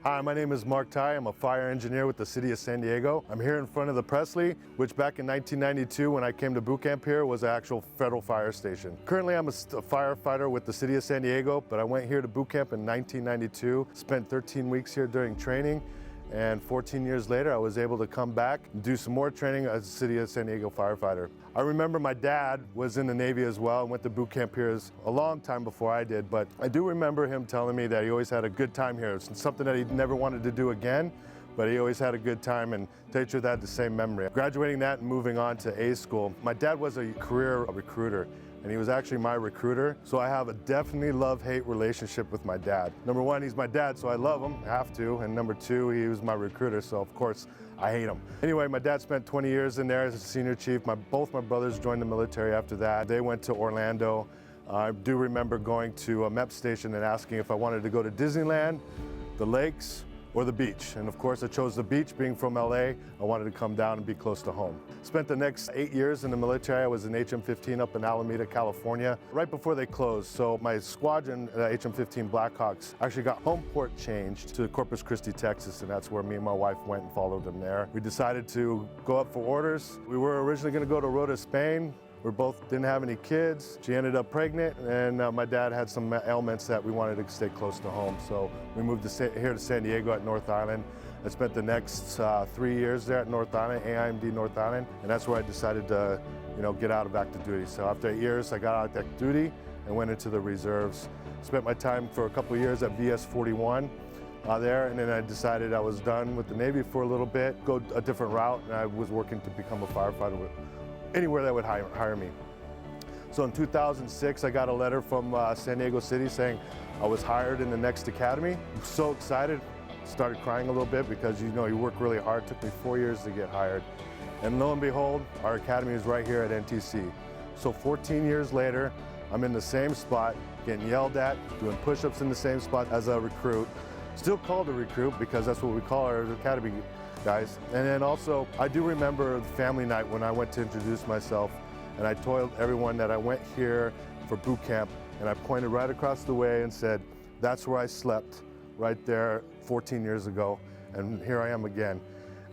Hi, my name is Mark Tighe. I'm a fire engineer with the City of San Diego. I'm here in front of the Presley, which back in 1992 when I came to boot camp here was an actual federal fire station. Currently I'm a firefighter with the City of San Diego, but I went here to boot camp in 1992, spent 13 weeks here during training, and 14 years later I was able to come back and do some more training as a City of San Diego firefighter. I remember my dad was in the Navy as well and went to boot camp here a long time before I did, but I do remember him telling me that he always had a good time here. It's something that he never wanted to do again, but he always had a good time, and to tell you the truth, I had the same memory. Graduating that and moving on to A school, my dad was a career recruiter, and he was actually my recruiter, so I have a definitely love-hate relationship with my dad. Number one, he's my dad, so I love him, I have to, and number two, he was my recruiter, so of course I hate him. Anyway, my dad spent 20 years in there as a senior chief. Both my brothers joined the military after that. They went to Orlando. I do remember going to a MEP station and asking if I wanted to go to Disneyland, the lakes, or the beach. And of course I chose the beach. Being from LA, I wanted to come down and be close to home. Spent the next 8 years in the military. I was in HM-15 up in Alameda, California, right before they closed. So my squadron, HM-15 Blackhawks, actually got home port changed to Corpus Christi, Texas, and that's where me and my wife went and followed them there. We decided to go up for orders. We were originally going to go to Rota, Spain. We both didn't have any kids. She ended up pregnant, and my dad had some ailments that we wanted to stay close to home. So we moved here to San Diego at North Island. I spent the next 3 years there at North Island, AIMD North Island, and that's where I decided to, get out of active duty. So after 8 years, I got out of active duty and went into the reserves. Spent my time for a couple of years at VS-41 there, and then I decided I was done with the Navy for a little bit, go a different route, and I was working to become a firefighter anywhere that would hire me. So in 2006, I got a letter from San Diego City saying I was hired in the next academy. I'm so excited, started crying a little bit because you work really hard. It took me 4 years to get hired. And lo and behold, our academy is right here at NTC. So 14 years later, I'm in the same spot, getting yelled at, doing push-ups in the same spot as a recruit. Still called a recruit because that's what we call our academy guys. And then also, I do remember the family night when I went to introduce myself, and I told everyone that I went here for boot camp, and I pointed right across the way and said, that's where I slept, right there 14 years ago, and here I am again.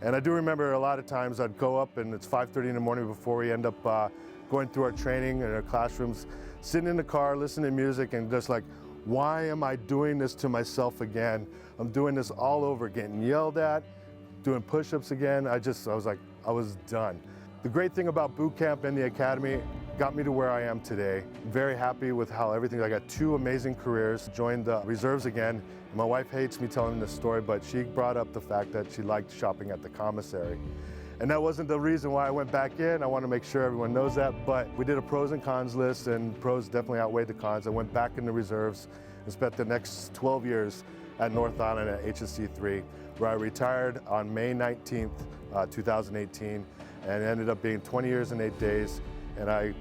And I do remember a lot of times I'd go up and it's 5:30 in the morning before we end up going through our training in our classrooms, sitting in the car, listening to music, and just like, why am I doing this to myself again? I'm doing this all over, getting yelled at, doing push-ups again. I was like, I was done. The great thing about boot camp and the academy got me to where I am today. Very happy with how everything, I got 2 amazing careers, joined the reserves again. My wife hates me telling this story, but she brought up the fact that she liked shopping at the commissary. And that wasn't the reason why I went back in. I want to make sure everyone knows that, but we did a pros and cons list, and pros definitely outweighed the cons. I went back in the reserves and spent the next 12 years at North Island at HSC-3, where I retired on May 19th, 2018, and ended up being 20 years and 8 days, and I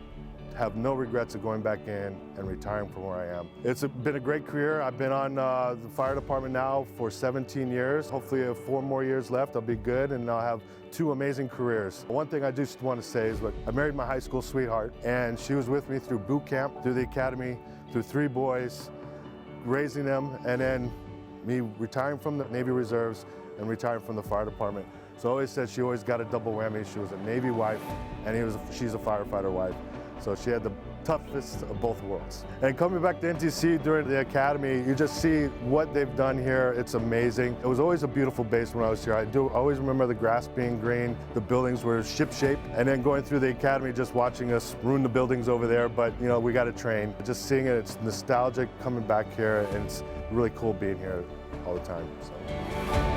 have no regrets of going back in and retiring from where I am. It's been a great career. I've been on the fire department now for 17 years. Hopefully I have 4 more years left. I'll be good, and I'll have 2 amazing careers. One thing I just want to say is that I married my high school sweetheart, and she was with me through boot camp, through the academy, through 3 boys, raising them, and then me retiring from the Navy Reserves and retiring from the fire department. So I always said she always got a double whammy. She was a Navy wife, and she's a firefighter wife. So she had the toughest of both worlds. And coming back to NTC during the academy, you just see what they've done here. It's amazing. It was always a beautiful base when I was here. I always remember the grass being green, the buildings were ship-shape, and then going through the academy, just watching us ruin the buildings over there, but we got to train. Just seeing it, it's nostalgic coming back here, and it's really cool being here all the time. So.